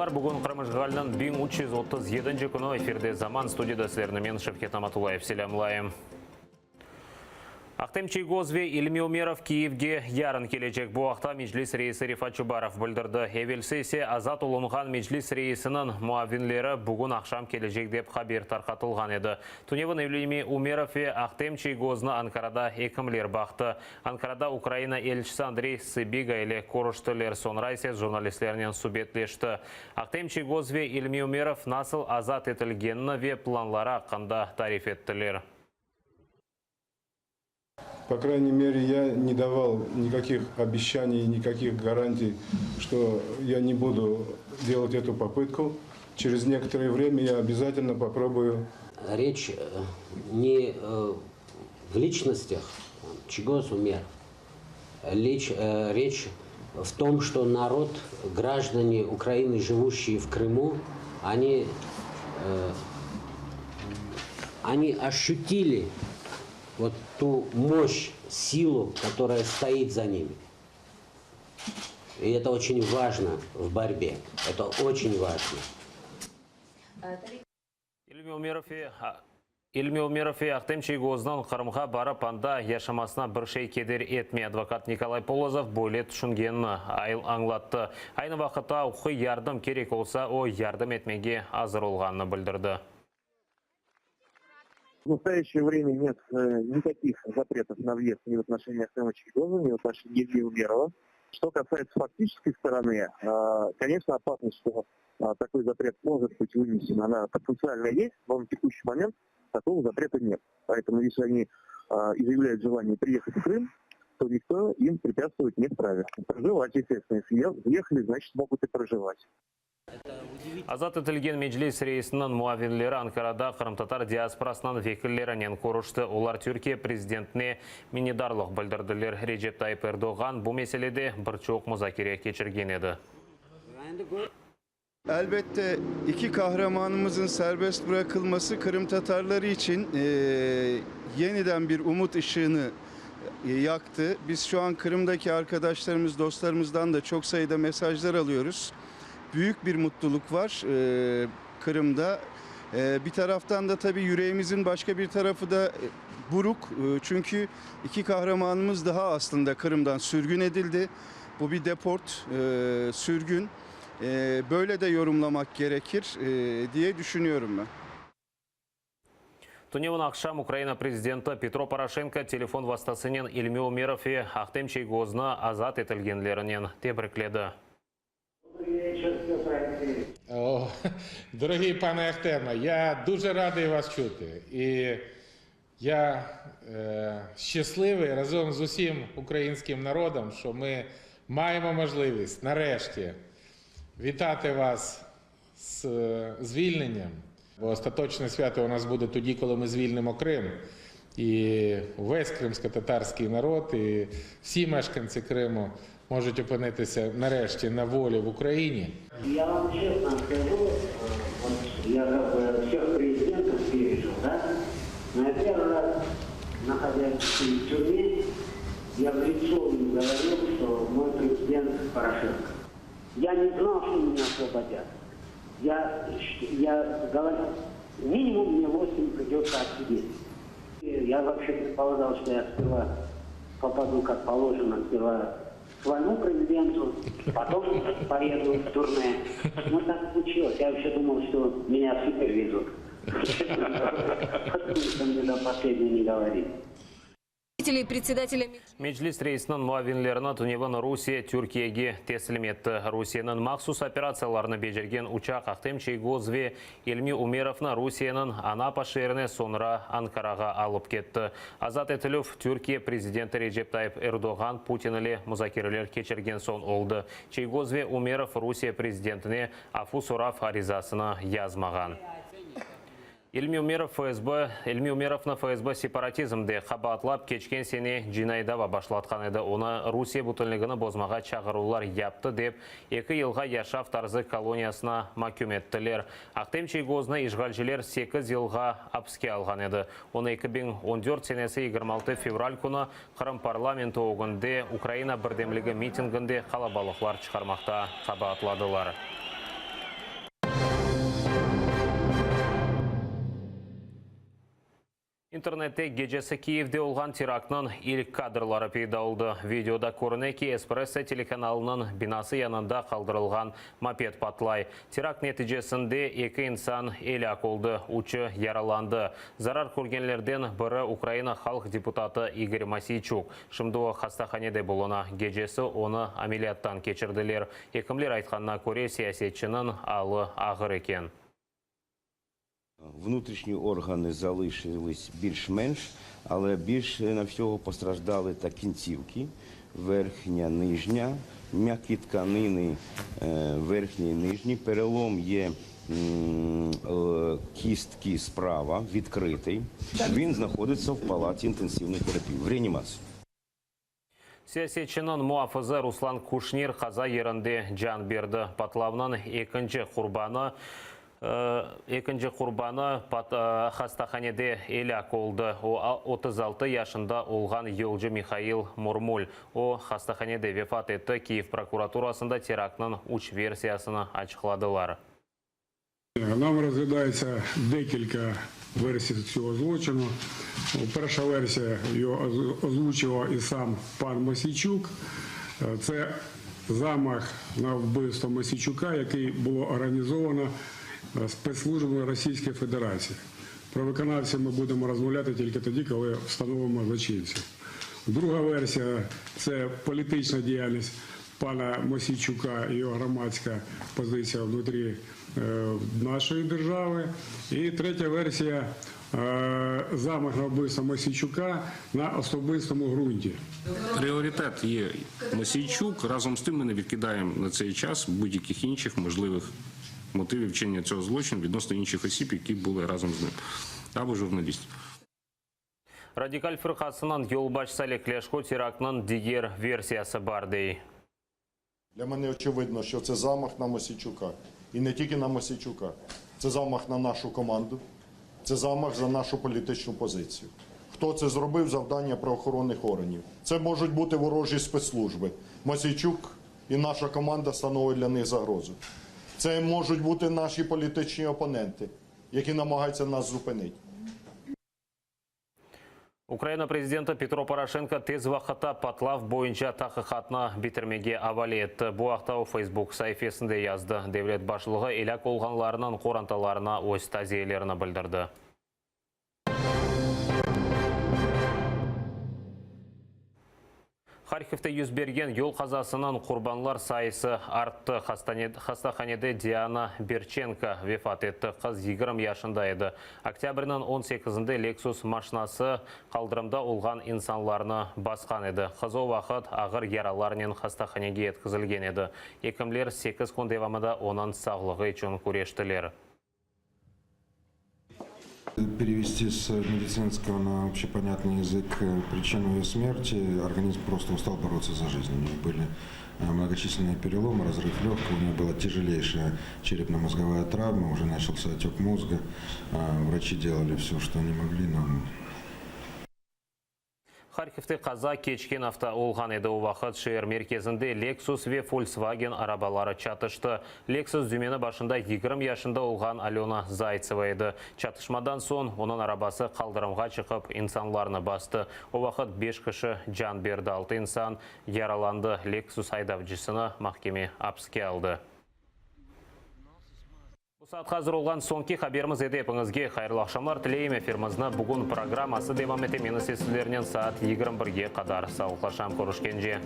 Саламатсызлар, бүгін Қырмыжғалынан 1337 күні эфирде заман студияда сілерімен Шевкет Аматулаев селямлайым. Ақтем Чайгозве Илми Умеров Киевге ярын келечек. Бұл ақта Меджлис рейсі Рифат Чубаров білдірді. Евелсесе азат олынған Меджлис рейсінің муавинлері бүгін ақшам келечек деп хабер тарқатылған еді. Туневін Илми Умеров Ақтем Чайгозны Анкарада екімлер бақты. Анкарада Украина елшісі Андрей Сыбига еле көріштілер сонрайсе журналистлерінен субетлешті. Ақтем Чайгозве Илми Умеров насыл азат етілгенні ве планлары аққанда тариф еттілер. По крайней мере, я не давал никаких обещаний, никаких гарантий, что я не буду делать эту попытку. Через некоторое время я обязательно попробую. Речь не в личностях Чайгоз Умеров. Речь в том, что народ, граждане Украины, живущие в Крыму, они ощутили вот ту мощь, силу, которая стоит за ними. И это очень важно в борьбе. Это очень важно. Илми Умеров Ақтем Чайгознан Қырымға барып анда яшамасына бір шей кедер етме. Адвокат Николай Полозов бойлет шунгенні аңлатты. Айны вақытта ұқы ярдым керек олса, о ярдым етмеге азыр олғанны білдірді. В настоящее время нет никаких запретов на въезд ни в отношении Ақтема Чайгоза, ни в отношении Ильи Умерова. Что касается фактической стороны, конечно, опасность, что такой запрет может быть вынесен, она потенциально есть, но на текущий момент такого запрета нет. Поэтому если они изъявляют желание приехать в Крым, то никто им препятствовать не вправе. Проживать, естественно. Если въехали, значит, могут и проживать. Азат етілген Меджлис рейсінің муавинлері Анкарада қырым-татар диаспорасынан векілерінен көрішті. Олар Түркия президентіне минидарлық білдірділер. Реджеп Тайып Эрдоған бұл меселеде бір чоқ музакире geçirgen еді. Elbette iki kahramanımızın serbest bırakılması Kırım Tatarları için yeniden bir umut ışığını yaktı. Biz şu an Kırım'daki arkadaşlarımız, dostlarımızdan da çok sayıda mesajlar alıyoruz. Büyük bir mutluluk var Kırım'da. Bir taraftan da tabii yüreğimizin başka bir tarafı da buruk. Çünkü iki kahramanımız daha aslında Kırım'dan sürgün edildi. Bu bir deport, sürgün. Böyle de yorumlamak gerekir diye düşünüyorum ben. Туневын ақшам Украина президенті Петро Порошенко телефон вастасынен Илми Умеров Ақтем Чайгозны азат етілгенлерінен тебірікледі. Дорогий пане Ахтеме, я дуже радий вас чути. І я щасливий разом з усім українським народом, що ми маємо можливість нарешті вітати вас з звільненням. Бо остаточне свято у нас буде тоді, коли ми звільнимо Крим. І весь кримсько-татарський народ, і всі мешканці Криму можуть опинитися нарешті на волі в Україні. Я вам честно скажу, вот я как бы всех президентов пережил, да? Но я первый раз, находясь в тюрьме, я в лицо им говорил, что мой президент Порошенко. Я не знал, что меня освободят. Я говорил, минимум мне 8 придется отсидеть. Я вообще предполагал, что я сперва попаду, как положено, сперва к своему президенту, потом поеду в турне. Ну так случилось. Я вообще думал, что меня в Сибирь везут. Что мне до последнего не говорили. Меджлис рейсінің муавинлеріні Туневын Русия Түркияге тесілім етті. Русияның мақсус операцияларыны бежерген учақ Ақтем Чайгозве Илми Умеровны Русияның Анапа шеріне сонра Анкараға алып кетті. Азат етіліп Түркия президенті Реджеп Тайып Эрдоған Путин иле музакирелер кечерген сон олды. Чайгозве Умеров Русия президентіне афу сұрап аризасына язмаған. Илми Умеровны ФСБ сепаратизмде қабатлап кечкен сене Жинайдава башлатқан еді. Оны Русия бұтылығыны бозмаға чағырулар япты деп 2 елға яшав тарзы колониясына макюм еттілер. Ақтем Чайгозны ишғалжелер 8 елға апске алған еді. Оны 2014 сенесі 26 февраль күні Қырым парламенті оғынде Украина бірдемлігі митингінде қалабалықлар шығармақта қабатладылар. Интернетте гежесі Киевде олған терактның ilk кадрлары пейда oldu. Видеода көрінеки Эспрессо телеканалының бинасы янында қалдырылған мопед патлай. Теракт нәтижесінде 2 инсан елак oldu, учы яраланды. Зарар көргенлерден бірі Украина халық депутаты Игорь Масейчук. Шымдуы хастаханеде болуына гежесі оны амелияттан кечірділер. Екімлер айтқанына көре саясетчінің алы ағыр екен. Внутрішні органи залишились більш-менш, але більше на всього постраждали та кінцівки, верхня, нижня, м'які тканини верхні і нижні. Перелом є кістки справа, відкритий. Він знаходиться в палаті інтенсивної терапії, в реанімації. Саясетчінің муафызы Руслан Кушнир қаза ерінде жан берді. Патлавның екінші құрбаны хастаханеде елак oldu. O 36 yaşında olған yolcu Михаил Мурмуль. O хастаханеде вефат etті. Киев прокуратурасында терактның 3 версиясını açıkladılar. Нам розглядається декілька версій цього злочину. Перша версія його озвучував і сам пан Мосійчук. Це замах на вбивство Мосійчука, який було організовано спецслужбами Російської Федерації. Про виконавців ми будемо розмовляти тільки тоді, коли встановимо злочинців. Друга версія – це політична діяльність пана Мосійчука і його громадська позиція внутрі нашої держави. І третя версія – замах на вбивство Мосійчука на особистому ґрунті. Пріоритет є Мосійчук. Разом з тим ми не відкидаємо на цей час будь-яких інших можливих мотивів вчинення цього злочину відносно інших осіб, які були разом з ним, або журналістів. Радикаль фирқасынан yolbaşçысы Олег Ляшко терактның дигер версиясы бар дей. Для мене очевидно, що це замах на Мосійчука. І не тільки на Мосійчука. Це замах на нашу команду, це замах за нашу політичну позицію. Хто це зробив – завдання правоохоронних органів. Це можуть бути ворожі спецслужби. Мосійчук і наша команда становить для них загрозу. Це можуть бути наші політичні опоненти, які намагаються нас зупинити. Украина президенті Петро Порошенко тез вақытта патлав бойынша тақиқатына бітірмеге авали етті. Бұл ақтау Facebook сайфесінде yazды. Devlet башылығы елак олғанларының қоранталарына өз тазиелеріні білдірді. Харьковте yüz берген yol қазасынан құрбанлар сайысы артты. Хастаханеде Диана Берченко вефат етті. Қыз 20 yaşында еді. Октябрьнің 18-інде Lexus машинасы қалдырымда олған инсанларны басқан еді. Қыз о вақыт ағыр яраларынан хастаханеге еткізілген еді. Екімлер 8 күн девамыда оның сағлығы үшін күрештілер. Перевести с медицинского на общепонятный язык причину ее смерти, организм просто устал бороться за жизнь. У нее были многочисленные переломы, разрыв легкого, у нее была тяжелейшая черепно-мозговая травма, уже начался отек мозга. Врачи делали все, что они могли, но... Харьковте қаза кечкен авто олған еді уақыт шер мерkezінде Lexus ве Volkswagen арабалары чатышты. Lexus дүмені башында 20 yaşında олған Алена Зайцева еді. Чатышмадан соң оның арабасы қалдырымға шығып инсанларны басты. О вақыт 5 кіші жан берді, 6 инсан яраланды. Lexus айдавчысыны махкеме апске алды. Saat hazır olған sonki haberimiz edepіңізге қайырлы ақшамлар тілейім. Эфирімізді бүгін программасы девам етемені сесілерінен saat 21-ге қадар. Сауықлашам көрішкенже.